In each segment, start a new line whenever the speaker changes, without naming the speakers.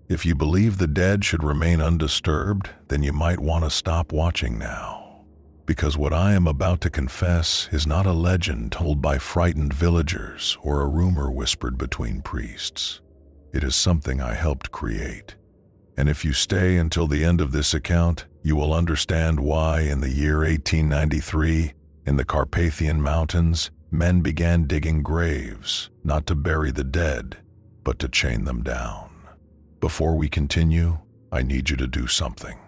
If you believe the dead should remain undisturbed, then you might want to stop watching now. Because what I am about to confess is not a legend told by frightened villagers or a rumor whispered between priests. It is something I helped create. And if you stay until the end of this account, you will understand why in the year 1893, in the Carpathian Mountains, men began digging graves, not to bury the dead, but to chain them down. Before we continue, I need you to do something.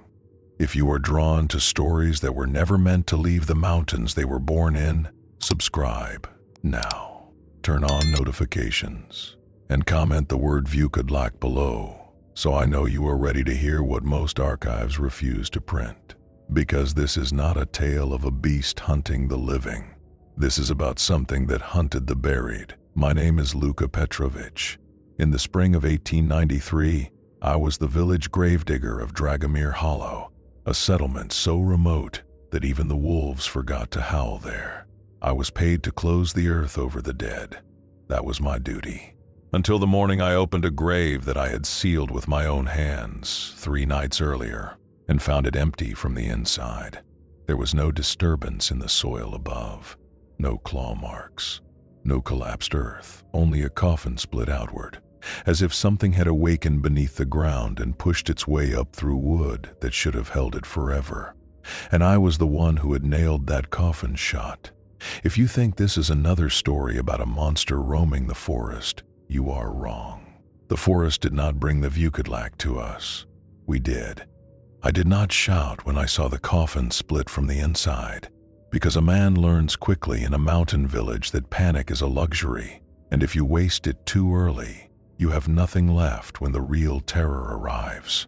If you are drawn to stories that were never meant to leave the mountains they were born in, subscribe now. Turn on notifications and comment the word Vukodlak below, so I know you are ready to hear what most archives refuse to print. Because this is not a tale of a beast hunting the living. This is about something that hunted the buried. My name is Luka Petrovich. In the spring of 1893, I was the village gravedigger of Dragomir Hollow, a settlement so remote that even the wolves forgot to howl there. I was paid to close the earth over the dead. That was my duty. Until the morning I opened a grave that I had sealed with my own hands 3 nights earlier and found it empty from the inside. There was no disturbance in the soil above, no claw marks, no collapsed earth, only a coffin split outward, as if something had awakened beneath the ground and pushed its way up through wood that should have held it forever. And I was the one who had nailed that coffin shut. If you think this is another story about a monster roaming the forest, you are wrong. The forest did not bring the Vukodlak to us. We did. I did not shout when I saw the coffin split from the inside, because a man learns quickly in a mountain village that panic is a luxury, and if you waste it too early, you have nothing left when the real terror arrives.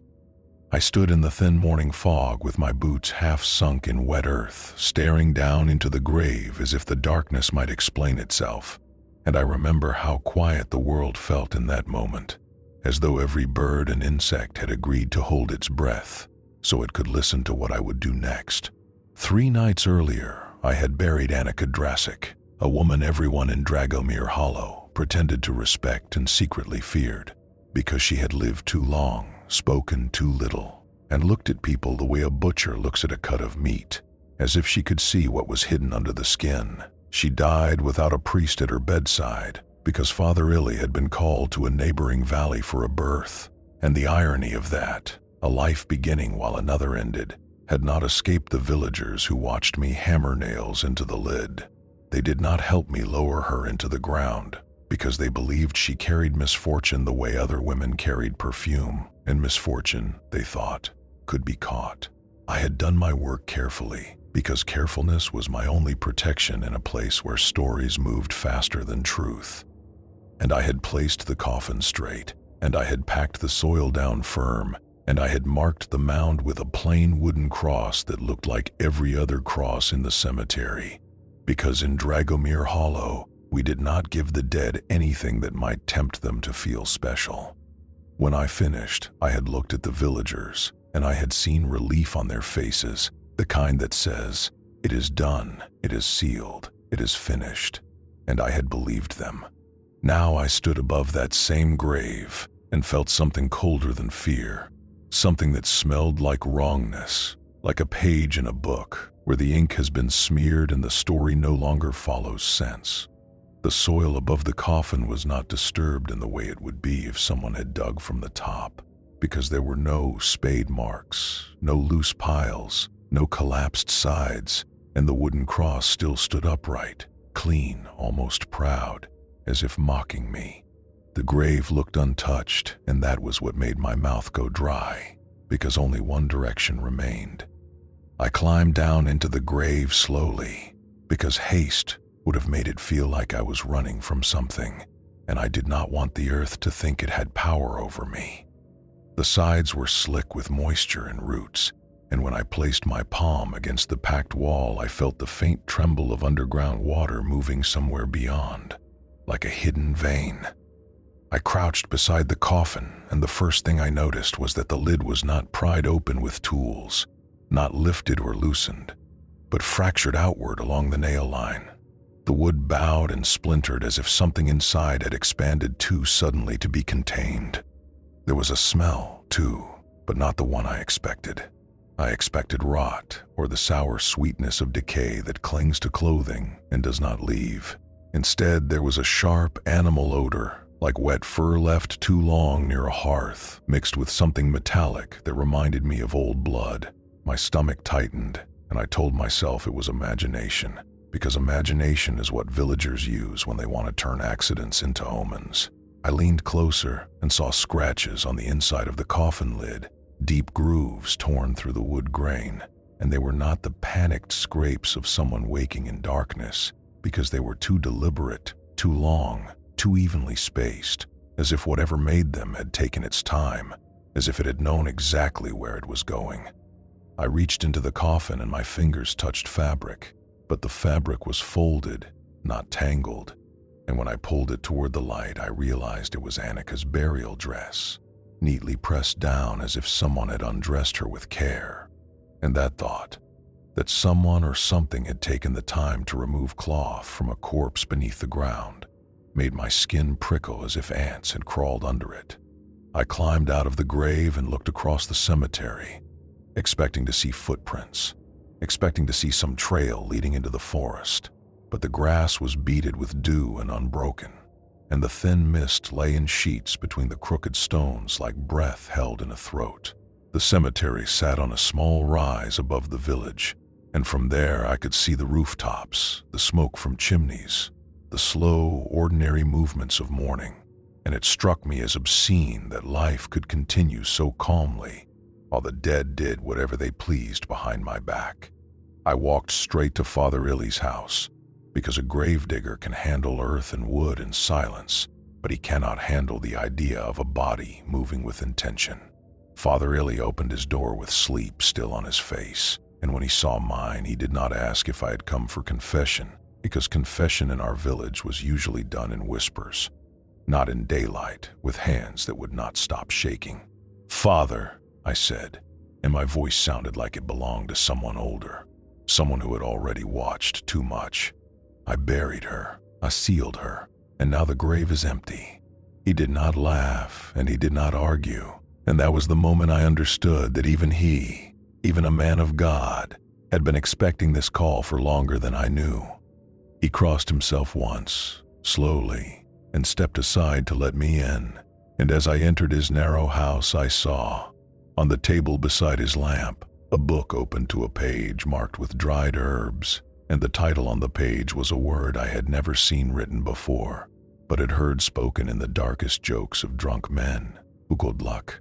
I stood in the thin morning fog with my boots half sunk in wet earth, staring down into the grave as if the darkness might explain itself, and I remember how quiet the world felt in that moment, as though every bird and insect had agreed to hold its breath so it could listen to what I would do next. 3 nights earlier, I had buried Annika Drasic, a woman everyone in Dragomir Hollow pretended to respect and secretly feared, because she had lived too long, spoken too little, and looked at people the way a butcher looks at a cut of meat, as if she could see what was hidden under the skin. She died without a priest at her bedside, because Father Illy had been called to a neighboring valley for a birth, and the irony of that, a life beginning while another ended, had not escaped the villagers who watched me hammer nails into the lid. They did not help me lower her into the ground, because they believed she carried misfortune the way other women carried perfume, and misfortune, they thought, could be caught. I had done my work carefully, because carefulness was my only protection in a place where stories moved faster than truth. And I had placed the coffin straight, and I had packed the soil down firm, and I had marked the mound with a plain wooden cross that looked like every other cross in the cemetery, because in Dragomir Hollow, we did not give the dead anything that might tempt them to feel special. When I finished, I had looked at the villagers, and I had seen relief on their faces, the kind that says, "It is done, it is sealed, it is finished," and I had believed them. Now I stood above that same grave and felt something colder than fear, something that smelled like wrongness, like a page in a book where the ink has been smeared and the story no longer follows sense. The soil above the coffin was not disturbed in the way it would be if someone had dug from the top, because there were no spade marks, no loose piles, no collapsed sides, and the wooden cross still stood upright, clean, almost proud, as if mocking me. The grave looked untouched, and that was what made my mouth go dry, because only one direction remained. I climbed down into the grave slowly, because haste would have made it feel like I was running from something, and I did not want the earth to think it had power over me. The sides were slick with moisture and roots, and when I placed my palm against the packed wall, I felt the faint tremble of underground water moving somewhere beyond, like a hidden vein. I crouched beside the coffin, and the first thing I noticed was that the lid was not pried open with tools, not lifted or loosened, but fractured outward along the nail line. The wood bowed and splintered as if something inside had expanded too suddenly to be contained. There was a smell, too, but not the one I expected. I expected rot, or the sour sweetness of decay that clings to clothing and does not leave. Instead, there was a sharp animal odor, like wet fur left too long near a hearth, mixed with something metallic that reminded me of old blood. My stomach tightened, and I told myself it was imagination, because imagination is what villagers use when they want to turn accidents into omens. I leaned closer and saw scratches on the inside of the coffin lid, deep grooves torn through the wood grain, and they were not the panicked scrapes of someone waking in darkness, because they were too deliberate, too long, too evenly spaced, as if whatever made them had taken its time, as if it had known exactly where it was going. I reached into the coffin and my fingers touched fabric, but the fabric was folded, not tangled, and when I pulled it toward the light, I realized it was Annika's burial dress, neatly pressed down as if someone had undressed her with care. And that thought, that someone or something had taken the time to remove cloth from a corpse beneath the ground, made my skin prickle as if ants had crawled under it. I climbed out of the grave and looked across the cemetery, expecting to see footprints, expecting to see some trail leading into the forest. But the grass was beaded with dew and unbroken, and the thin mist lay in sheets between the crooked stones like breath held in a throat. The cemetery sat on a small rise above the village, and from there I could see the rooftops, the smoke from chimneys, the slow, ordinary movements of mourning, and it struck me as obscene that life could continue so calmly while the dead did whatever they pleased behind my back. I walked straight to Father Illy's house, because a gravedigger can handle earth and wood in silence, but he cannot handle the idea of a body moving with intention. Father Illy opened his door with sleep still on his face, and when he saw mine, he did not ask if I had come for confession, because confession in our village was usually done in whispers, not in daylight, with hands that would not stop shaking. "Father," I said, and my voice sounded like it belonged to someone older, someone who had already watched too much. "I buried her, I sealed her, and now the grave is empty." He did not laugh, and he did not argue, and that was the moment I understood that even he, even a man of God, had been expecting this call for longer than I knew. He crossed himself once, slowly, and stepped aside to let me in, and as I entered his narrow house, I saw, on the table beside his lamp, a book open to a page marked with dried herbs, and the title on the page was a word I had never seen written before, but had heard spoken in the darkest jokes of drunk men: Vukodlak.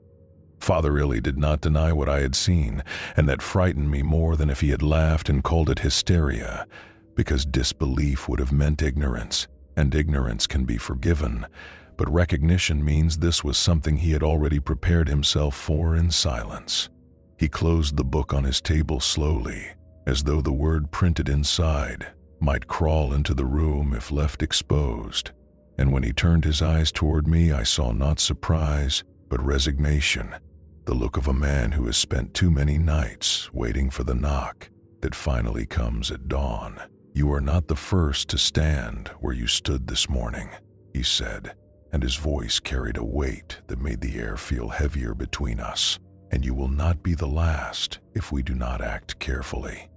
Father Illy did not deny what I had seen, and that frightened me more than if he had laughed and called it hysteria, because disbelief would have meant ignorance, and ignorance can be forgiven, but recognition means this was something he had already prepared himself for in silence. He closed the book on his table slowly, as though the word printed inside might crawl into the room if left exposed, and when he turned his eyes toward me, I saw not surprise, but resignation, the look of a man who has spent too many nights waiting for the knock that finally comes at dawn. "You are not the first to stand where you stood this morning," he said, and his voice carried a weight that made the air feel heavier between us. "And you will not be the last if we do not act carefully."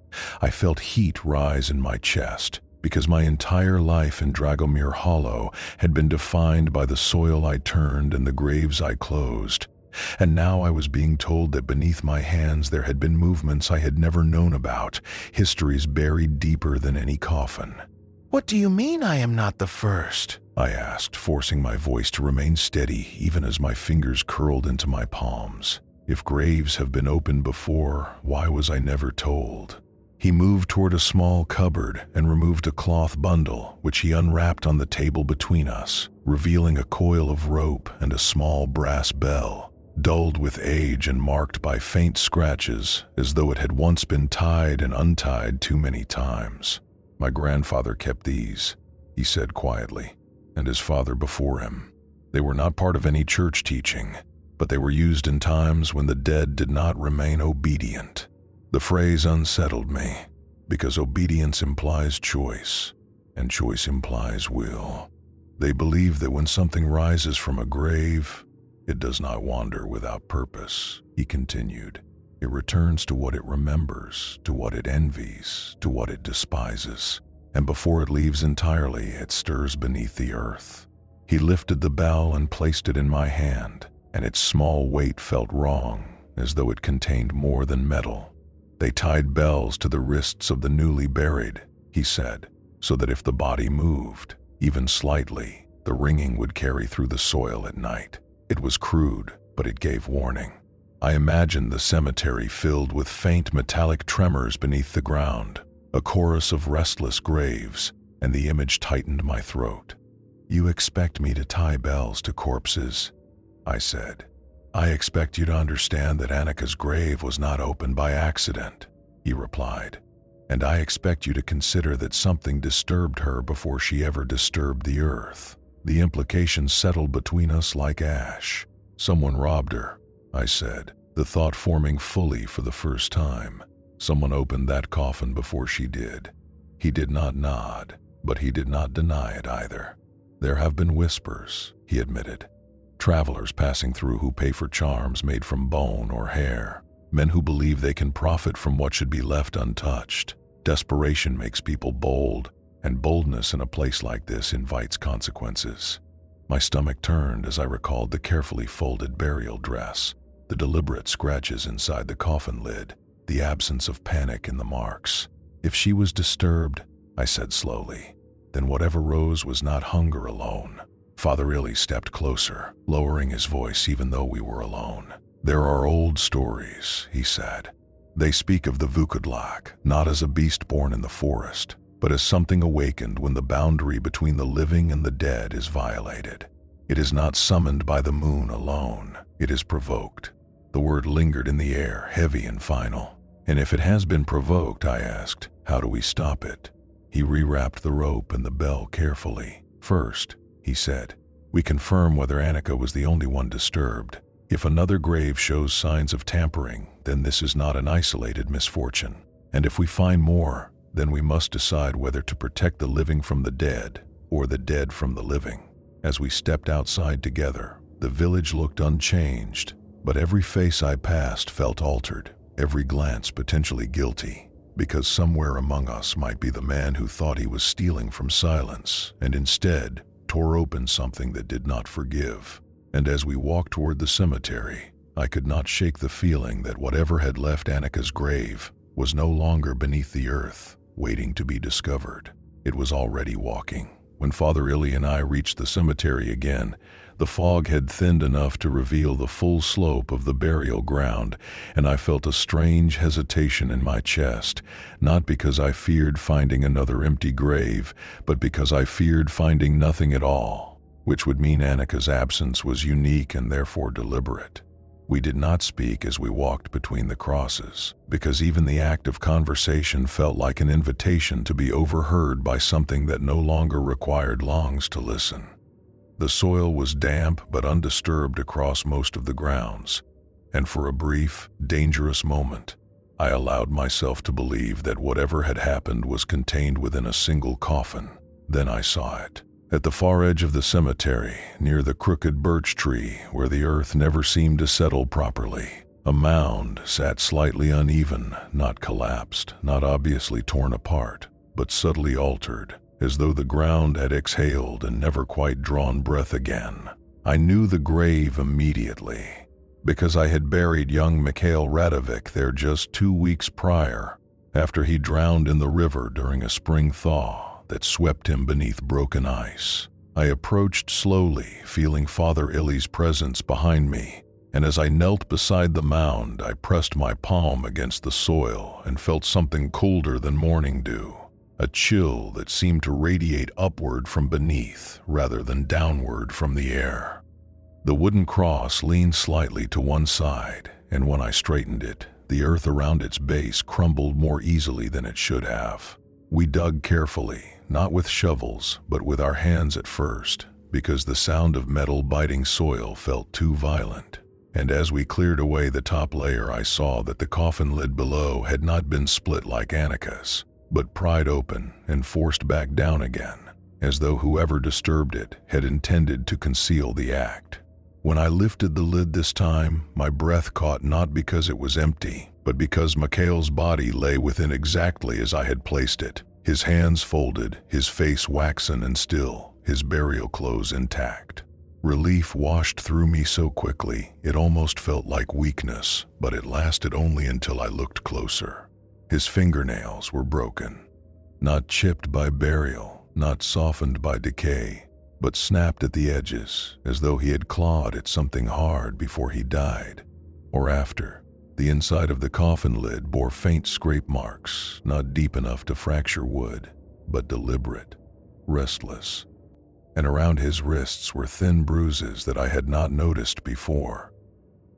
I felt heat rise in my chest, because my entire life in Dragomir Hollow had been defined by the soil I turned and the graves I closed, and now I was being told that beneath my hands there had been movements I had never known about, histories buried deeper than any coffin. "What do you mean I am not the first?" I asked, forcing my voice to remain steady even as my fingers curled into my palms. If graves have been opened before, why was I never told? He moved toward a small cupboard and removed a cloth bundle, which he unwrapped on the table between us, revealing a coil of rope and a small brass bell, dulled with age and marked by faint scratches, as though it had once been tied and untied too many times. "My grandfather kept these," he said quietly, "and his father before him. They were not part of any church teaching, but they were used in times when the dead did not remain obedient." The phrase unsettled me, because obedience implies choice, and choice implies will. They believe that when something rises from a grave, It does not wander without purpose," he continued. "It returns to what it remembers, to what it envies, to what it despises, and before it leaves entirely, it stirs beneath the earth." He lifted the bell and placed it in my hand, and its small weight felt wrong, as though it contained more than metal. "They tied bells to the wrists of the newly buried," he said, "so that if the body moved, even slightly, the ringing would carry through the soil at night." It was crude, but it gave warning. I imagined the cemetery filled with faint metallic tremors beneath the ground, a chorus of restless graves, and the image tightened my throat. "You expect me to tie bells to corpses?" I said. "I expect you to understand that Annika's grave was not opened by accident," he replied. "And I expect you to consider that something disturbed her before she ever disturbed the earth." The implications settled between us like ash. "Someone robbed her," I said, the thought forming fully for the first time. "Someone opened that coffin before she did." He did not nod, but he did not deny it either. "There have been whispers," he admitted. "Travelers passing through who pay for charms made from bone or hair. Men who believe they can profit from what should be left untouched. Desperation makes people bold, and boldness in a place like this invites consequences." My stomach turned as I recalled the carefully folded burial dress, the deliberate scratches inside the coffin lid, the absence of panic in the marks. "If she was disturbed," I said slowly, "then whatever rose was not hunger alone." Father Illy stepped closer, lowering his voice even though we were alone. "There are old stories," he said. "They speak of the Vukodlak, not as a beast born in the forest, but as something awakened when the boundary between the living and the dead is violated. It is not summoned by the moon alone, it is provoked." The word lingered in the air, heavy and final. "And if it has been provoked," I asked, "how do we stop it?" He rewrapped the rope and the bell carefully. "First," he said, "we confirm whether Annika was the only one disturbed. If another grave shows signs of tampering, then this is not an isolated misfortune. And if we find more, then we must decide whether to protect the living from the dead, or the dead from the living." As we stepped outside together, the village looked unchanged, but every face I passed felt altered, every glance potentially guilty, because somewhere among us might be the man who thought he was stealing from silence, and instead tore open something that did not forgive. And as we walked toward the cemetery, I could not shake the feeling that whatever had left Annika's grave was no longer beneath the earth, waiting to be discovered. It was already walking. When Father Illy and I reached the cemetery again, the fog had thinned enough to reveal the full slope of the burial ground, and I felt a strange hesitation in my chest, not because I feared finding another empty grave, but because I feared finding nothing at all, which would mean Annika's absence was unique and therefore deliberate. We did not speak as we walked between the crosses, because even the act of conversation felt like an invitation to be overheard by something that no longer required lungs to listen. The soil was damp but undisturbed across most of the grounds, and for a brief, dangerous moment, I allowed myself to believe that whatever had happened was contained within a single coffin. Then I saw it. At the far edge of the cemetery, near the crooked birch tree where the earth never seemed to settle properly, a mound sat slightly uneven, not collapsed, not obviously torn apart, but subtly altered, as though the ground had exhaled and never quite drawn breath again. I knew the grave immediately, because I had buried young Mikhail Radovic there just 2 weeks prior, after he drowned in the river during a spring thaw that swept him beneath broken ice. I approached slowly, feeling Father Illy's presence behind me, and as I knelt beside the mound, I pressed my palm against the soil and felt something colder than morning dew, a chill that seemed to radiate upward from beneath rather than downward from the air. The wooden cross leaned slightly to one side, and when I straightened it, the earth around its base crumbled more easily than it should have. We dug carefully, not with shovels, but with our hands at first, because the sound of metal biting soil felt too violent. And as we cleared away the top layer, I saw that the coffin lid below had not been split like Annika's, but pried open and forced back down again, as though whoever disturbed it had intended to conceal the act. When I lifted the lid this time, my breath caught not because it was empty, but because Mikhail's body lay within exactly as I had placed it. His hands folded, his face waxen and still, his burial clothes intact. Relief washed through me so quickly, it almost felt like weakness, but it lasted only until I looked closer. His fingernails were broken, not chipped by burial, not softened by decay, but snapped at the edges, as though he had clawed at something hard before he died, or after. The inside of the coffin lid bore faint scrape marks, not deep enough to fracture wood, but deliberate, restless. And around his wrists were thin bruises that I had not noticed before,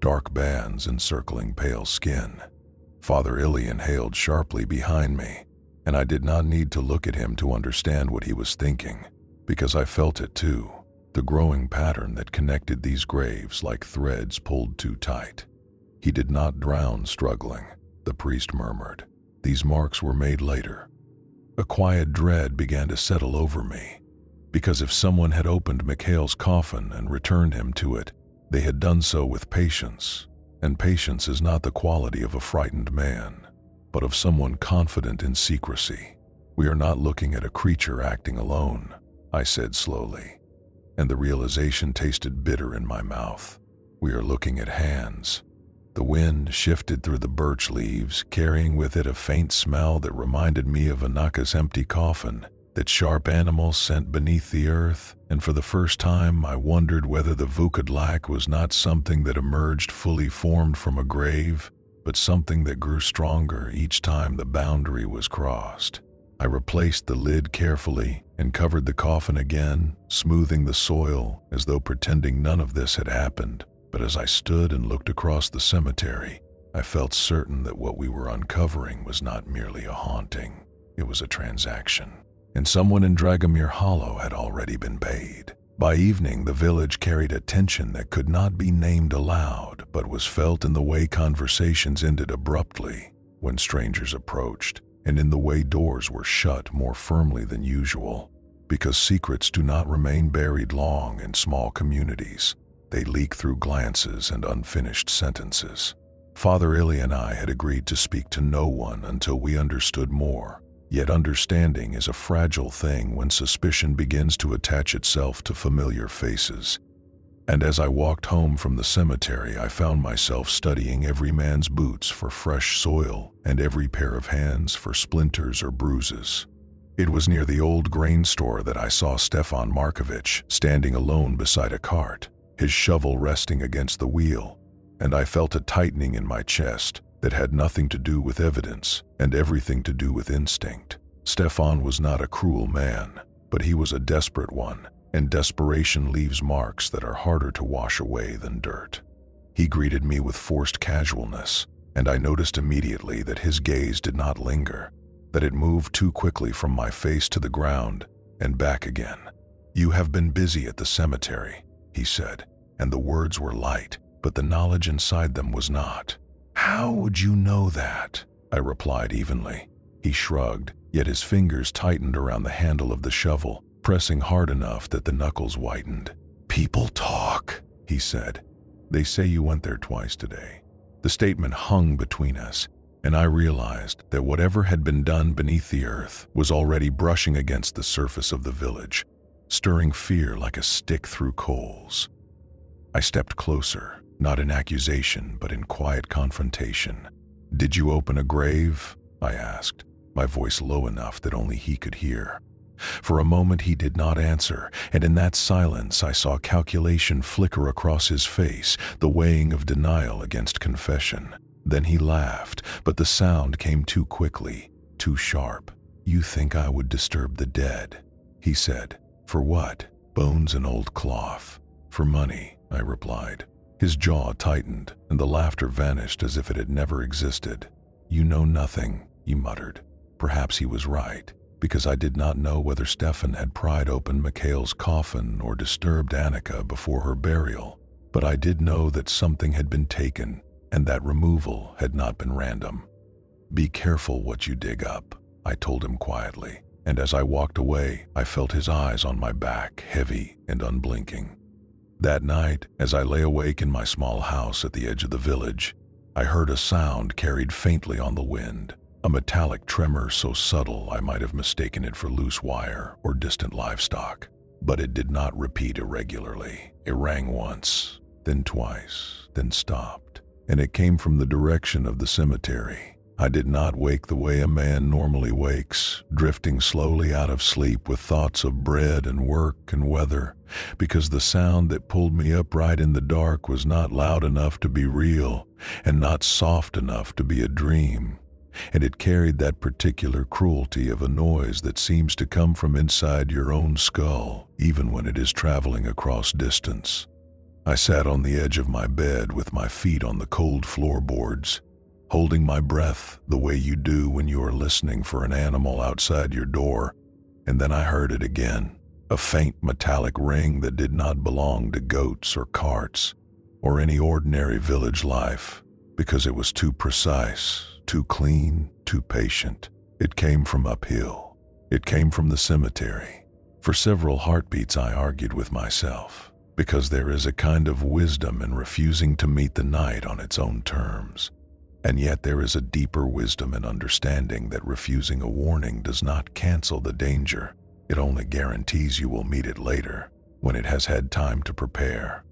dark bands encircling pale skin. Father Ilian hailed sharply behind me, and I did not need to look at him to understand what he was thinking, because I felt it too, the growing pattern that connected these graves like threads pulled too tight. He did not drown struggling, the priest murmured. These marks were made later. A quiet dread began to settle over me, because if someone had opened Mikhail's coffin and returned him to it, they had done so with patience, and patience is not the quality of a frightened man, but of someone confident in secrecy. We are not looking at a creature acting alone, I said slowly, and the realization tasted bitter in my mouth. We are looking at hands. The wind shifted through the birch leaves, carrying with it a faint smell that reminded me of Anaka's empty coffin, that sharp animals scent beneath the earth, and for the first time I wondered whether the Vukodlak was not something that emerged fully formed from a grave, but something that grew stronger each time the boundary was crossed. I replaced the lid carefully and covered the coffin again, smoothing the soil as though pretending none of this had happened. But as I stood and looked across the cemetery, I felt certain that what we were uncovering was not merely a haunting, it was a transaction. And someone in Dragomir Hollow had already been paid. By evening, the village carried a tension that could not be named aloud, but was felt in the way conversations ended abruptly when strangers approached, and in the way doors were shut more firmly than usual, because secrets do not remain buried long in small communities. They leak through glances and unfinished sentences. Father Ilya and I had agreed to speak to no one until we understood more, yet understanding is a fragile thing when suspicion begins to attach itself to familiar faces. And as I walked home from the cemetery, I found myself studying every man's boots for fresh soil and every pair of hands for splinters or bruises. It was near the old grain store that I saw Stefon Markovich standing alone beside a cart, his shovel resting against the wheel, and I felt a tightening in my chest that had nothing to do with evidence and everything to do with instinct. Stefon was not a cruel man, but he was a desperate one, and desperation leaves marks that are harder to wash away than dirt. He greeted me with forced casualness, and I noticed immediately that his gaze did not linger, that it moved too quickly from my face to the ground and back again. "You have been busy at the cemetery," he said, and the words were light, but the knowledge inside them was not. "How would you know that?" I replied evenly. He shrugged, yet his fingers tightened around the handle of the shovel, pressing hard enough that the knuckles whitened. "People talk," he said. "They say you went there twice today." The statement hung between us, and I realized that whatever had been done beneath the earth was already brushing against the surface of the village, stirring fear like a stick through coals. I stepped closer, not in accusation, but in quiet confrontation. "Did you open a grave?" I asked, my voice low enough that only he could hear. For a moment he did not answer, and in that silence I saw calculation flicker across his face, the weighing of denial against confession. Then he laughed, but the sound came too quickly, too sharp. "You think I would disturb the dead?" he said. "For what? Bones and old cloth." "For money," I replied. His jaw tightened, and the laughter vanished as if it had never existed. "You know nothing," he muttered. Perhaps he was right, because I did not know whether Stefan had pried open Mikhail's coffin or disturbed Annika before her burial, but I did know that something had been taken, and that removal had not been random. "Be careful what you dig up," I told him quietly, and as I walked away, I felt his eyes on my back, heavy and unblinking. That night, as I lay awake in my small house at the edge of the village, I heard a sound carried faintly on the wind, a metallic tremor so subtle I might have mistaken it for loose wire or distant livestock. But it did not repeat irregularly. It rang once, then twice, then stopped, and it came from the direction of the cemetery. I did not wake the way a man normally wakes, drifting slowly out of sleep with thoughts of bread and work and weather, because the sound that pulled me upright in the dark was not loud enough to be real and not soft enough to be a dream, and it carried that particular cruelty of a noise that seems to come from inside your own skull, even when it is traveling across distance. I sat on the edge of my bed with my feet on the cold floorboards, holding my breath the way you do when you are listening for an animal outside your door, and then I heard it again, a faint metallic ring that did not belong to goats or carts or any ordinary village life, because it was too precise, too clean, too patient. It came from uphill. It came from the cemetery. For several heartbeats I argued with myself, because there is a kind of wisdom in refusing to meet the night on its own terms. And yet there is a deeper wisdom in understanding that refusing a warning does not cancel the danger. It only guarantees you will meet it later, when it has had time to prepare.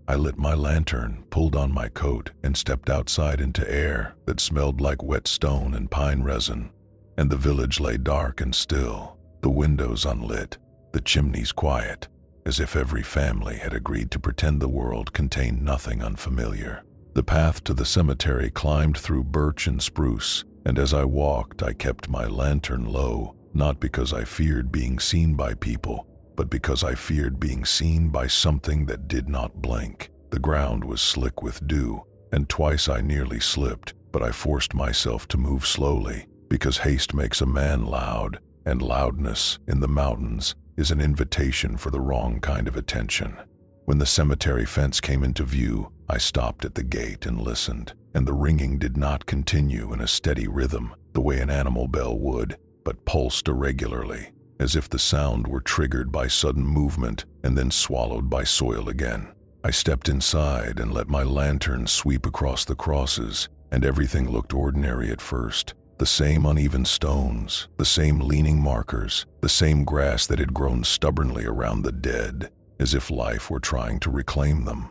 I lit my lantern, pulled on my coat, and stepped outside into air that smelled like wet stone and pine resin. And the village lay dark and still, the windows unlit, the chimneys quiet, as if every family had agreed to pretend the world contained nothing unfamiliar. The path to the cemetery climbed through birch and spruce, and as I walked, I kept my lantern low, not because I feared being seen by people, but because I feared being seen by something that did not blink. The ground was slick with dew, and twice I nearly slipped, but I forced myself to move slowly, because haste makes a man loud, and loudness in the mountains is an invitation for the wrong kind of attention. When the cemetery fence came into view, I stopped at the gate and listened, and the ringing did not continue in a steady rhythm, the way an animal bell would, but pulsed irregularly, as if the sound were triggered by sudden movement and then swallowed by soil again. I stepped inside and let my lantern sweep across the crosses, and everything looked ordinary at first. The same uneven stones, the same leaning markers, the same grass that had grown stubbornly around the dead, as if life were trying to reclaim them.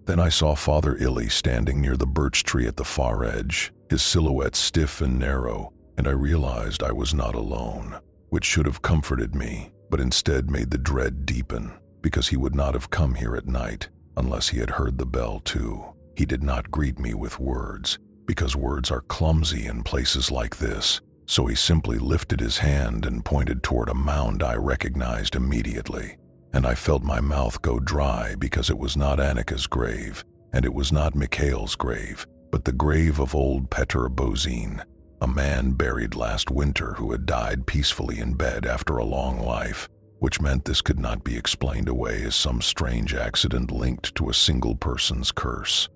Then I saw Father Illy standing near the birch tree at the far edge, his silhouette stiff and narrow, and I realized I was not alone, which should have comforted me, but instead made the dread deepen, because he would not have come here at night unless he had heard the bell too. He did not greet me with words, because words are clumsy in places like this, so he simply lifted his hand and pointed toward a mound I recognized immediately. And I felt my mouth go dry because it was not Annika's grave, and it was not Mikhail's grave, but the grave of old Petr Bozin, a man buried last winter who had died peacefully in bed after a long life, which meant this could not be explained away as some strange accident linked to a single person's curse.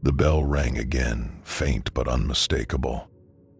The bell rang again, faint but unmistakable.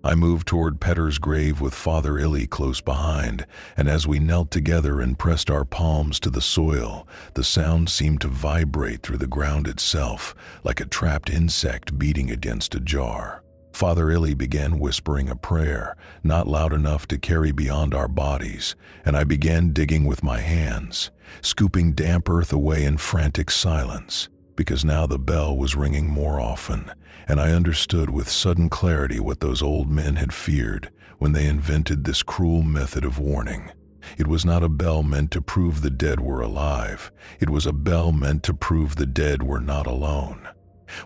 I moved toward Petr's grave with Father Illy close behind, and as we knelt together and pressed our palms to the soil, the sound seemed to vibrate through the ground itself, like a trapped insect beating against a jar. Father Illy began whispering a prayer, not loud enough to carry beyond our bodies, and I began digging with my hands, scooping damp earth away in frantic silence, because now the bell was ringing more often, and I understood with sudden clarity what those old men had feared when they invented this cruel method of warning. It was not a bell meant to prove the dead were alive. It was a bell meant to prove the dead were not alone.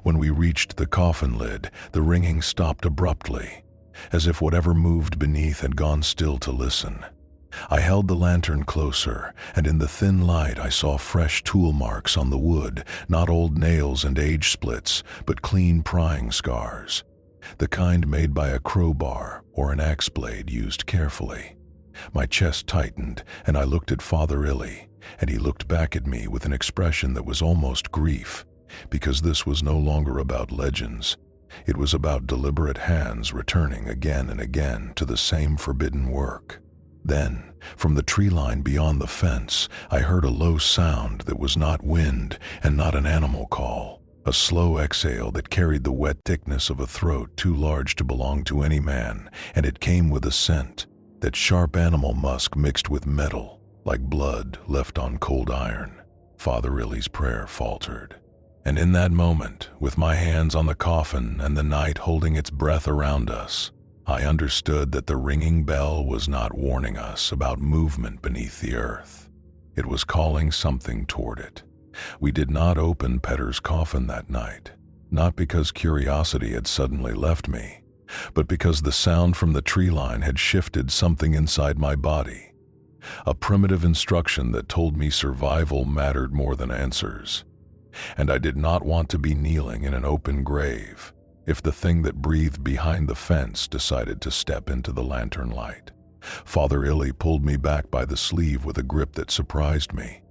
When we reached the coffin lid, the ringing stopped abruptly, as if whatever moved beneath had gone still to listen. I held the lantern closer, and in the thin light I saw fresh tool marks on the wood, not old nails and age splits, but clean prying scars, the kind made by a crowbar or an axe blade used carefully. My chest tightened, and I looked at Father Illy, and he looked back at me with an expression that was almost grief, because this was no longer about legends. It was about deliberate hands returning again and again to the same forbidden work. Then, from the tree line beyond the fence, I heard a low sound that was not wind and not an animal call, a slow exhale that carried the wet thickness of a throat too large to belong to any man, and it came with a scent, that sharp animal musk mixed with metal, like blood left on cold iron. Father Illy's prayer faltered. And in that moment, with my hands on the coffin and the night holding its breath around us, I understood that the ringing bell was not warning us about movement beneath the earth. It was calling something toward it. We did not open Petter's coffin that night, not because curiosity had suddenly left me, but because the sound from the tree line had shifted something inside my body. A primitive instruction that told me survival mattered more than answers. And I did not want to be kneeling in an open grave if the thing that breathed behind the fence decided to step into the lantern light. Father Illy pulled me back by the sleeve with a grip that surprised me,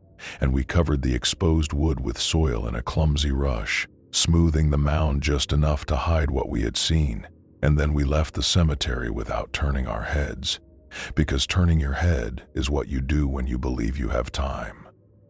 and we covered the exposed wood with soil in a clumsy rush, smoothing the mound just enough to hide what we had seen, and then we left the cemetery without turning our heads, because turning your head is what you do when you believe you have time.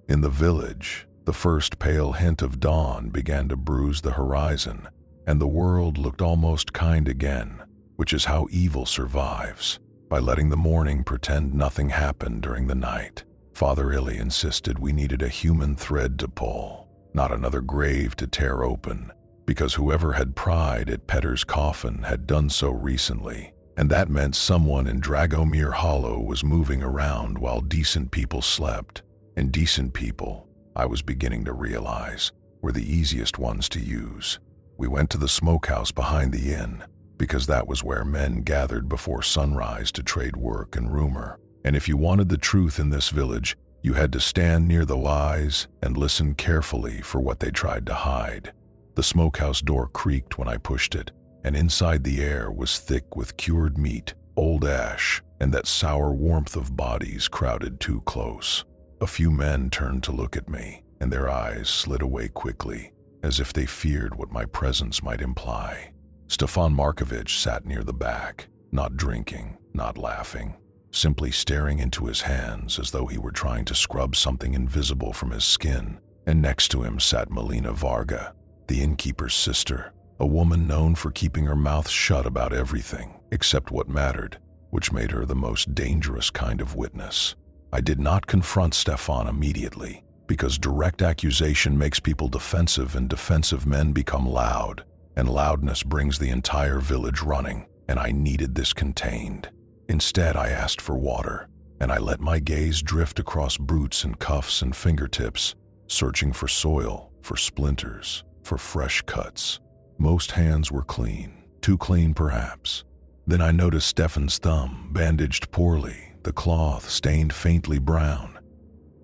In the village, the first pale hint of dawn began to bruise the horizon, and the world looked almost kind again, which is how evil survives, by letting the morning pretend nothing happened during the night. Father Illy insisted we needed a human thread to pull, not another grave to tear open, because whoever had pried at Petter's coffin had done so recently, and that meant someone in Dragomir Hollow was moving around while decent people slept, and decent people, I was beginning to realize, were the easiest ones to use. We went to the smokehouse behind the inn, because that was where men gathered before sunrise to trade work and rumor. And if you wanted the truth in this village, you had to stand near the lies and listen carefully for what they tried to hide. The smokehouse door creaked when I pushed it, and inside the air was thick with cured meat, old ash, and that sour warmth of bodies crowded too close. A few men turned to look at me, and their eyes slid away quickly, as if they feared what my presence might imply. Stefon Markovich sat near the back, not drinking, not laughing, simply staring into his hands as though he were trying to scrub something invisible from his skin. And next to him sat Melina Varga, the innkeeper's sister, a woman known for keeping her mouth shut about everything except what mattered, which made her the most dangerous kind of witness. I did not confront Stefon immediately, because direct accusation makes people defensive and defensive men become loud, and loudness brings the entire village running, and I needed this contained. Instead, I asked for water, and I let my gaze drift across boots and cuffs and fingertips, searching for soil, for splinters, for fresh cuts. Most hands were clean, too clean perhaps. Then I noticed Stefan's thumb, bandaged poorly, the cloth stained faintly brown.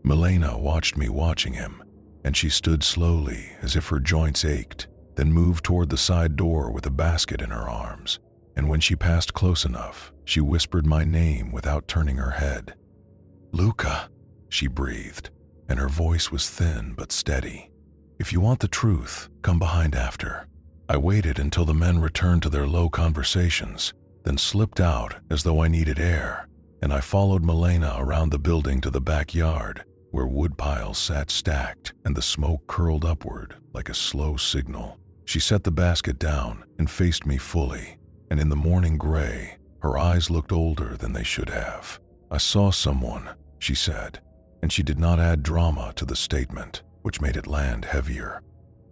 Milena watched me watching him, and she stood slowly as if her joints ached, then moved toward the side door with a basket in her arms. And when she passed close enough, she whispered my name without turning her head. "Luca," she breathed, and her voice was thin but steady. "If you want the truth, come behind after." I waited until the men returned to their low conversations, then slipped out as though I needed air, and I followed Milena around the building to the backyard, where wood piles sat stacked and the smoke curled upward like a slow signal. She set the basket down and faced me fully, and in the morning gray, her eyes looked older than they should have. "I saw someone," she said, and she did not add drama to the statement, which made it land heavier.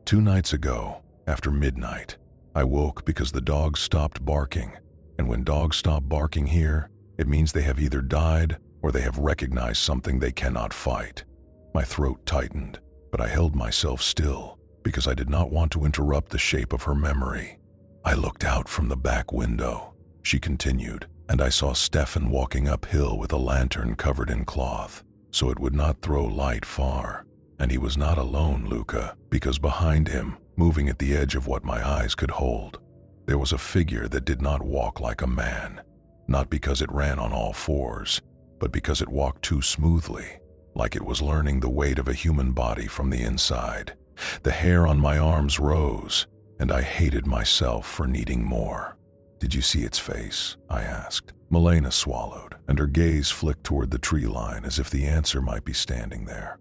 2 nights ago, after midnight, I woke because the dogs stopped barking, and when dogs stop barking here, it means they have either died or they have recognized something they cannot fight. My throat tightened, but I held myself still because I did not want to interrupt the shape of her memory. "I looked out from the back window," she continued, "and I saw Stefan walking uphill with a lantern covered in cloth, so it would not throw light far. And he was not alone, Luca, because behind him, moving at the edge of what my eyes could hold, there was a figure that did not walk like a man, not because it ran on all fours, but because it walked too smoothly, like it was learning the weight of a human body from the inside. The hair on my arms rose, and I hated myself for needing more. "Did you see its face?" I asked. Milena swallowed, and her gaze flicked toward the tree line as if the answer might be standing there.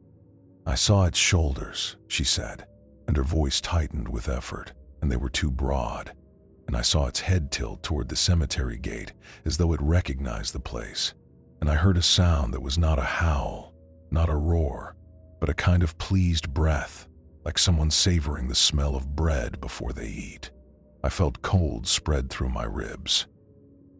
I saw its shoulders, she said, and her voice tightened with effort, and they were too broad. And I saw its head tilt toward the cemetery gate as though it recognized the place. And I heard a sound that was not a howl, not a roar, but a kind of pleased breath, like someone savoring the smell of bread before they eat. I felt cold spread through my ribs.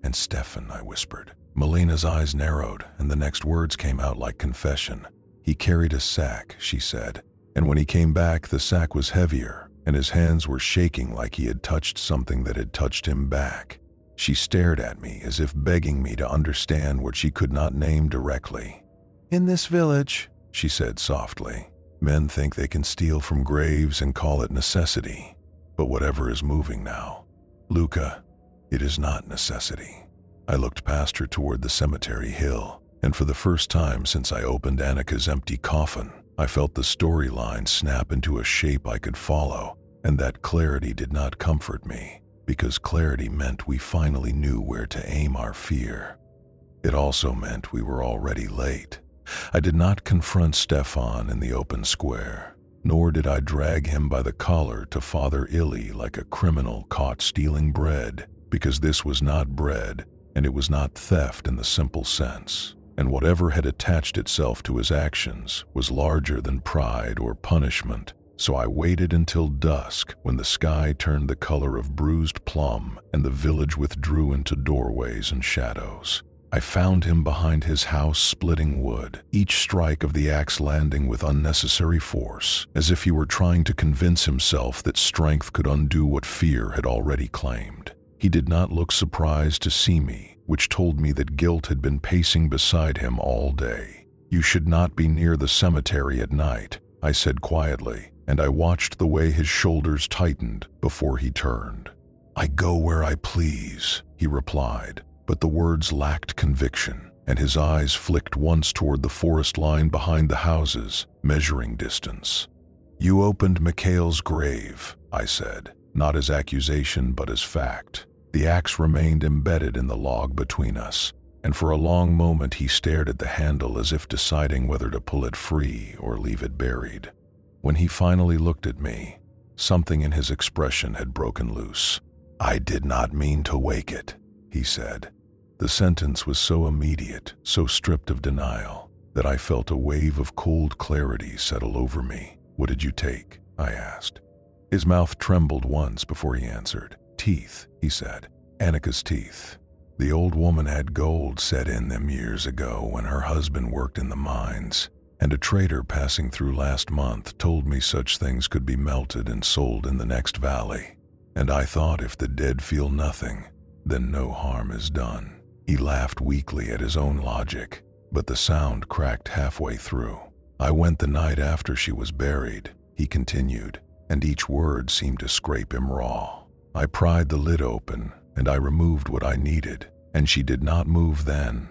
"And Stefon," I whispered. Milena's eyes narrowed, and the next words came out like confession. "He carried a sack," she said, "and when he came back, the sack was heavier, and his hands were shaking like he had touched something that had touched him back." She stared at me as if begging me to understand what she could not name directly. "In this village," she said softly, "men think they can steal from graves and call it necessity. But whatever is moving now, Luca, it is not necessity." I looked past her toward the cemetery hill, and for the first time since I opened Annika's empty coffin, I felt the storyline snap into a shape I could follow, and that clarity did not comfort me, because clarity meant we finally knew where to aim our fear. It also meant we were already late. I did not confront Stefon in the open square, nor did I drag him by the collar to Father Illy like a criminal caught stealing bread, because this was not bread, and it was not theft in the simple sense. And whatever had attached itself to his actions was larger than pride or punishment. So I waited until dusk, when the sky turned the color of bruised plum and the village withdrew into doorways and shadows. I found him behind his house splitting wood, each strike of the axe landing with unnecessary force, as if he were trying to convince himself that strength could undo what fear had already claimed. He did not look surprised to see me, which told me that guilt had been pacing beside him all day. "You should not be near the cemetery at night," I said quietly, and I watched the way his shoulders tightened before he turned. "I go where I please," he replied, but the words lacked conviction, and his eyes flicked once toward the forest line behind the houses, measuring distance. "You opened Mikhail's grave," I said, not as accusation but as fact. The axe remained embedded in the log between us, and for a long moment he stared at the handle as if deciding whether to pull it free or leave it buried. When he finally looked at me, something in his expression had broken loose. "I did not mean to wake it," he said. The sentence was so immediate, so stripped of denial, that I felt a wave of cold clarity settle over me. "What did you take?" I asked. His mouth trembled once before he answered. "Teeth," he said. "Annika's teeth. The old woman had gold set in them years ago when her husband worked in the mines, and a trader passing through last month told me such things could be melted and sold in the next valley. And I thought if the dead feel nothing, then no harm is done." He laughed weakly at his own logic, but the sound cracked halfway through. "I went the night after she was buried," he continued, and each word seemed to scrape him raw. "I pried the lid open, and I removed what I needed, and she did not move then.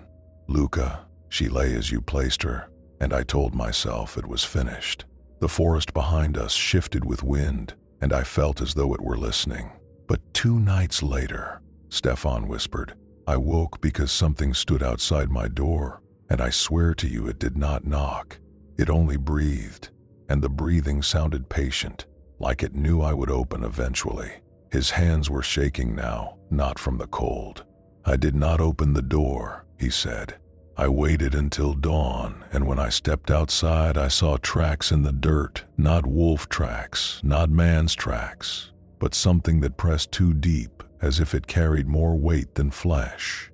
Luca, she lay as you placed her, and I told myself it was finished." The forest behind us shifted with wind, and I felt as though it were listening. "But 2 nights later," Stefon whispered, "I woke because something stood outside my door, and I swear to you it did not knock. It only breathed, and the breathing sounded patient, like it knew I would open eventually." His hands were shaking now, not from the cold. "I did not open the door," he said. "I waited until dawn, and when I stepped outside I saw tracks in the dirt, not wolf tracks, not man's tracks, but something that pressed too deep, as if it carried more weight than flesh."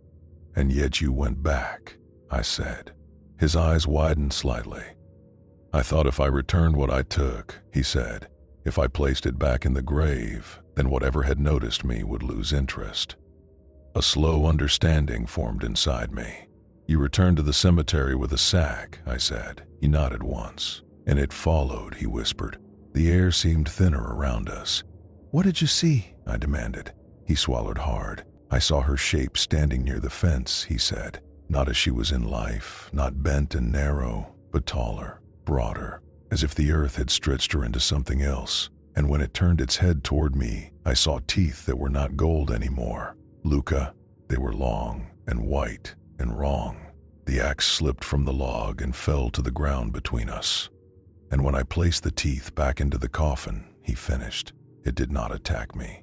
"And yet you went back," I said. His eyes widened slightly. "I thought if I returned what I took," he said, "if I placed it back in the grave, then whatever had noticed me would lose interest." A slow understanding formed inside me. "You returned to the cemetery with a sack," I said. He nodded once. "And it followed," he whispered. The air seemed thinner around us. "What did you see?" I demanded. He swallowed hard. "I saw her shape standing near the fence," he said. "Not as she was in life, not bent and narrow, but taller, broader, as if the earth had stretched her into something else. And when it turned its head toward me, I saw teeth that were not gold anymore. Luca, they were long and white and wrong. The axe slipped from the log and fell to the ground between us. And when I placed the teeth back into the coffin, he finished. It did not attack me.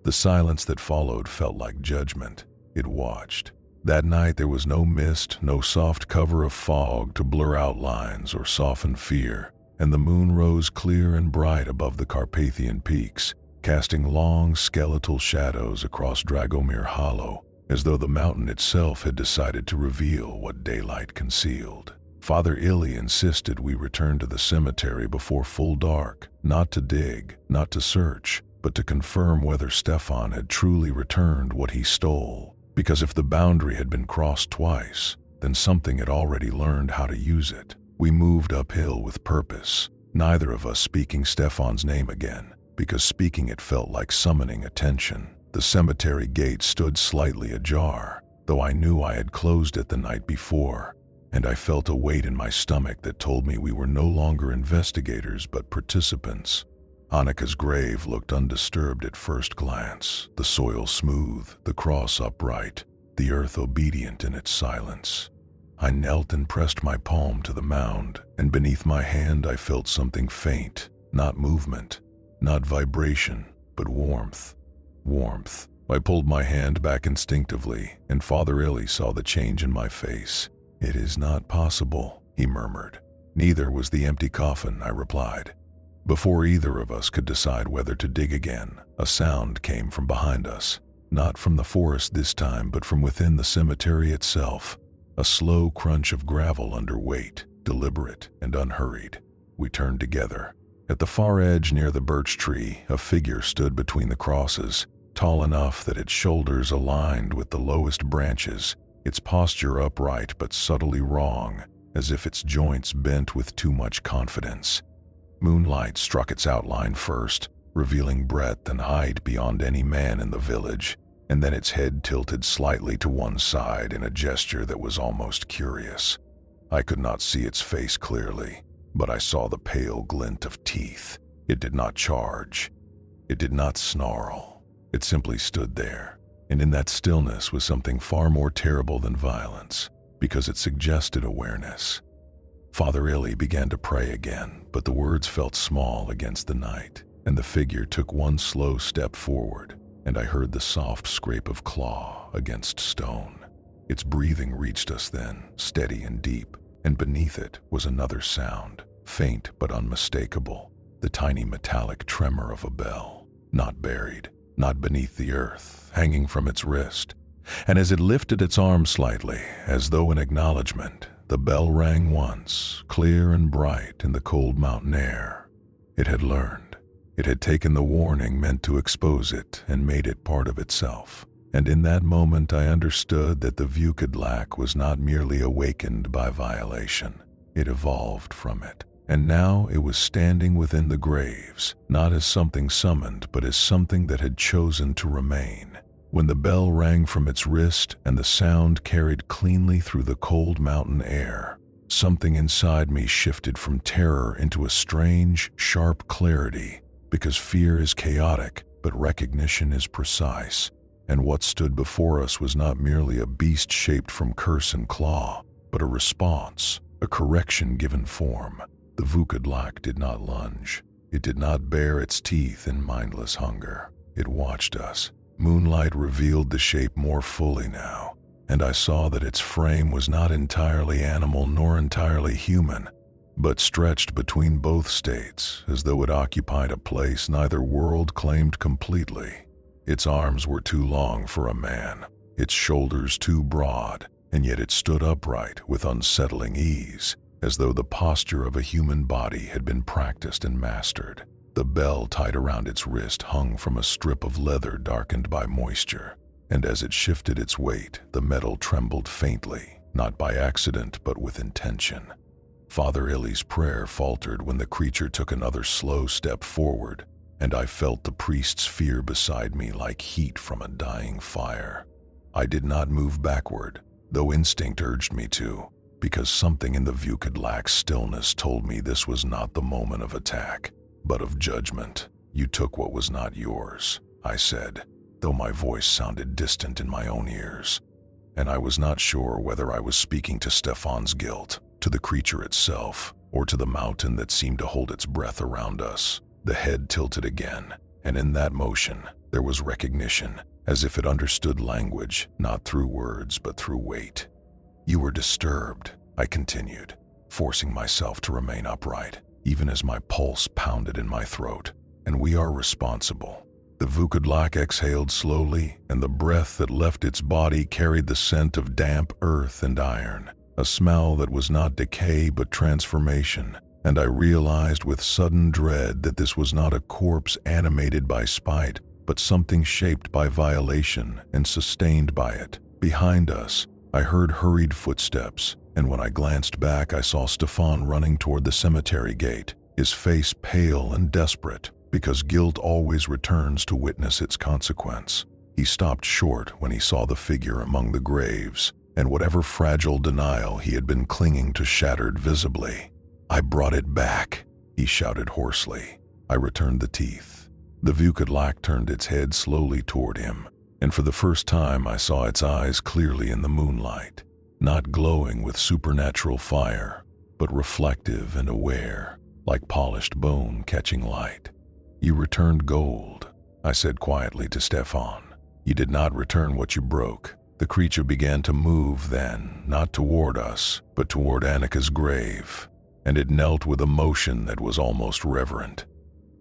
The silence that followed felt like judgment. It watched. That night there was no mist, no soft cover of fog to blur outlines or soften fear, and the moon rose clear and bright above the Carpathian peaks, casting long skeletal shadows across Dragomir Hollow, as though the mountain itself had decided to reveal what daylight concealed. Father Illy insisted we return to the cemetery before full dark, not to dig, not to search, but to confirm whether Stefon had truly returned what he stole. Because if the boundary had been crossed twice, then something had already learned how to use it. We moved uphill with purpose, neither of us speaking Stefon's name again, because speaking it felt like summoning attention. The cemetery gate stood slightly ajar, though I knew I had closed it the night before, and I felt a weight in my stomach that told me we were no longer investigators but participants. Annika's grave looked undisturbed at first glance, the soil smooth, the cross upright, the earth obedient in its silence. I knelt and pressed my palm to the mound, and beneath my hand I felt something faint, not movement, not vibration, but warmth. Warmth. I pulled my hand back instinctively, and Father Illy saw the change in my face. "It is not possible," he murmured. "Neither was the empty coffin," I replied. Before either of us could decide whether to dig again, a sound came from behind us, not from the forest this time, but from within the cemetery itself. A slow crunch of gravel under weight, deliberate and unhurried. We turned together. At the far edge near the birch tree, a figure stood between the crosses, tall enough that its shoulders aligned with the lowest branches, its posture upright but subtly wrong, as if its joints bent with too much confidence. Moonlight struck its outline first, revealing breadth and height beyond any man in the village, and then its head tilted slightly to one side in a gesture that was almost curious. I could not see its face clearly, but I saw the pale glint of teeth. It did not charge. It did not snarl. It simply stood there, and in that stillness was something far more terrible than violence, because it suggested awareness. Father Illy began to pray again, but the words felt small against the night, and the figure took one slow step forward, and I heard the soft scrape of claw against stone. Its breathing reached us then, steady and deep, and beneath it was another sound, faint but unmistakable, the tiny metallic tremor of a bell, not buried, not beneath the earth, hanging from its wrist. And as it lifted its arm slightly, as though in acknowledgement, the bell rang once, clear and bright in the cold mountain air. It had learned. It had taken the warning meant to expose it and made it part of itself. And in that moment I understood that the Vukodlak was not merely awakened by violation. It evolved from it. And now it was standing within the graves, not as something summoned, but as something that had chosen to remain. When the bell rang from its wrist and the sound carried cleanly through the cold mountain air, something inside me shifted from terror into a strange, sharp clarity, because fear is chaotic, but recognition is precise. And what stood before us was not merely a beast shaped from curse and claw, but a response, a correction given form. The Vukodlak did not lunge. It did not bare its teeth in mindless hunger. It watched us. Moonlight revealed the shape more fully now, and I saw that its frame was not entirely animal nor entirely human, but stretched between both states, as though it occupied a place neither world claimed completely. Its arms were too long for a man, its shoulders too broad, and yet it stood upright with unsettling ease, as though the posture of a human body had been practiced and mastered. The bell tied around its wrist hung from a strip of leather darkened by moisture, and as it shifted its weight, the metal trembled faintly, not by accident but with intention. Father Illy's prayer faltered when the creature took another slow step forward, and I felt the priest's fear beside me like heat from a dying fire. I did not move backward, though instinct urged me to, because something in the Vukodlak's stillness told me this was not the moment of attack, but of judgment. "You took what was not yours," I said, though my voice sounded distant in my own ears. and I was not sure whether I was speaking to Stefon's guilt, to the creature itself, or to the mountain that seemed to hold its breath around us. The head tilted again, and in that motion, there was recognition, as if it understood language, not through words but through weight. "You were disturbed," I continued, forcing myself to remain upright, even as my pulse pounded in my throat. "And we are responsible." The Vukodlak exhaled slowly, and the breath that left its body carried the scent of damp earth and iron, a smell that was not decay but transformation, and I realized with sudden dread that this was not a corpse animated by spite, but something shaped by violation and sustained by it. Behind us, I heard hurried footsteps, and when I glanced back, I saw Stefon running toward the cemetery gate, his face pale and desperate, because guilt always returns to witness its consequence. He stopped short when he saw the figure among the graves, and whatever fragile denial he had been clinging to shattered visibly. "I brought it back," he shouted hoarsely. I returned the teeth. The Vukodlak turned its head slowly toward him, and for the first time I saw its eyes clearly in the moonlight, not glowing with supernatural fire, but reflective and aware, like polished bone catching light. "You returned gold," I said quietly to Stefon. "You did not return what you broke." The creature began to move then, not toward us, but toward Annika's grave, and it knelt with a motion that was almost reverent.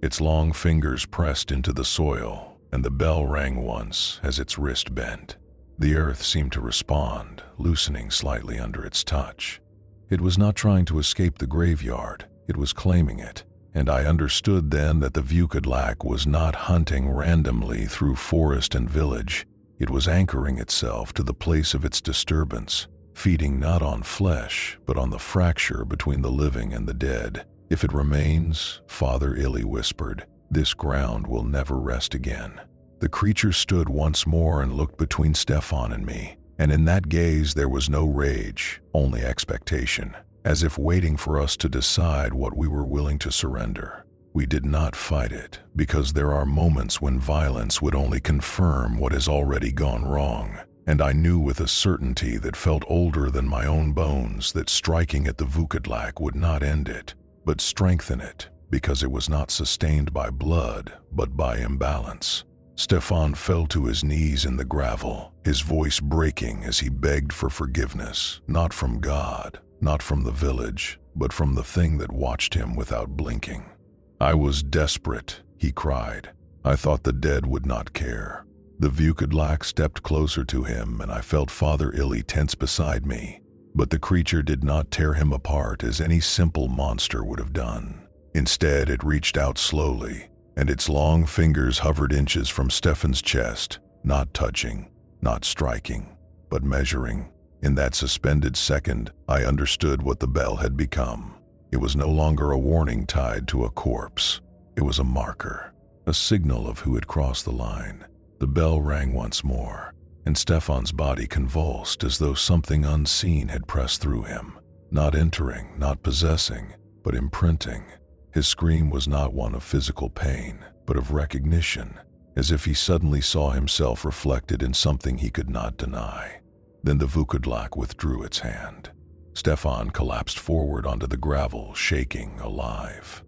Its long fingers pressed into the soil, and the bell rang once as its wrist bent. The earth seemed to respond, loosening slightly under its touch. It was not trying to escape the graveyard, it was claiming it. And I understood then that the Vukodlak was not hunting randomly through forest and village. It was anchoring itself to the place of its disturbance, feeding not on flesh, but on the fracture between the living and the dead. "If it remains," Father Illy whispered, "this ground will never rest again." The creature stood once more and looked between Stefon and me, and in that gaze there was no rage, only expectation, as if waiting for us to decide what we were willing to surrender. We did not fight it, because there are moments when violence would only confirm what has already gone wrong, and I knew with a certainty that felt older than my own bones that striking at the Vukodlak would not end it, but strengthen it, because it was not sustained by blood, but by imbalance. Stefon fell to his knees in the gravel, his voice breaking as he begged for forgiveness, not from God, not from the village, but from the thing that watched him without blinking. "I was desperate," he cried. "I thought the dead would not care." The Vukodlak stepped closer to him, and I felt Father Illy tense beside me. But the creature did not tear him apart as any simple monster would have done. Instead, it reached out slowly, and its long fingers hovered inches from Stefon's chest, not touching, not striking, but measuring. In that suspended second, I understood what the bell had become. It was no longer a warning tied to a corpse. It was a marker, a signal of who had crossed the line. The bell rang once more, and Stefon's body convulsed as though something unseen had pressed through him, not entering, not possessing, but imprinting. His scream was not one of physical pain, but of recognition, as if he suddenly saw himself reflected in something he could not deny. Then the Vukodlak withdrew its hand. Stefon collapsed forward onto the gravel, shaking, alive.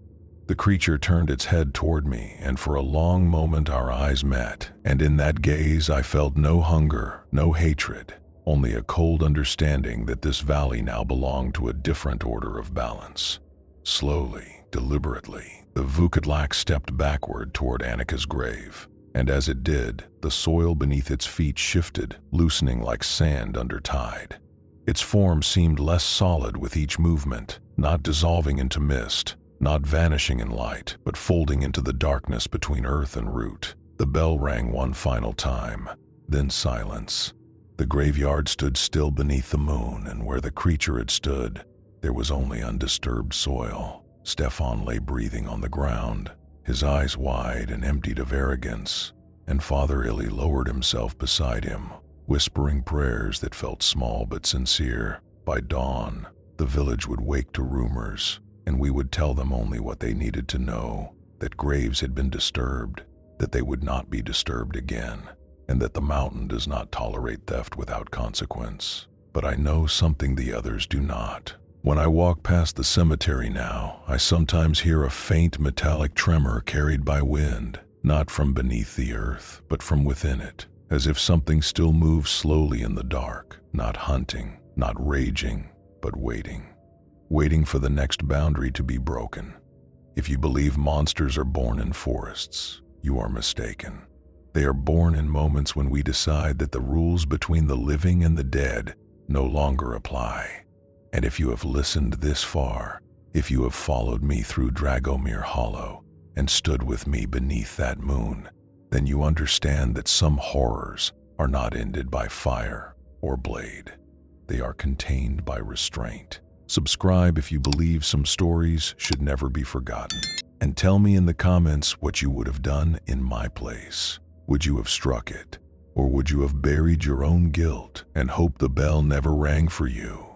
The creature turned its head toward me, and for a long moment our eyes met, and in that gaze I felt no hunger, no hatred, only a cold understanding that this valley now belonged to a different order of balance. Slowly, deliberately, the Vukodlak stepped backward toward Annika's grave, and as it did, the soil beneath its feet shifted, loosening like sand under tide. Its form seemed less solid with each movement, not dissolving into mist, not vanishing in light, but folding into the darkness between earth and root. The bell rang one final time, then silence. The graveyard stood still beneath the moon, and where the creature had stood, there was only undisturbed soil. Stefon lay breathing on the ground, his eyes wide and emptied of arrogance, and Father Illy lowered himself beside him, whispering prayers that felt small but sincere. By dawn, the village would wake to rumors, and we would tell them only what they needed to know, that graves had been disturbed, that they would not be disturbed again, and that the mountain does not tolerate theft without consequence. But I know something the others do not. When I walk past the cemetery now, I sometimes hear a faint metallic tremor carried by wind, not from beneath the earth, but from within it, as if something still moves slowly in the dark, not hunting, not raging, but waiting. Waiting for the next boundary to be broken. If you believe monsters are born in forests, you are mistaken. They are born in moments when we decide that the rules between the living and the dead no longer apply. And if you have listened this far, if you have followed me through Dragomir Hollow and stood with me beneath that moon, then you understand that some horrors are not ended by fire or blade. They are contained by restraint. Subscribe if you believe some stories should never be forgotten. And tell me in the comments what you would have done in my place. Would you have struck it? Or would you have buried your own guilt and hoped the bell never rang for you?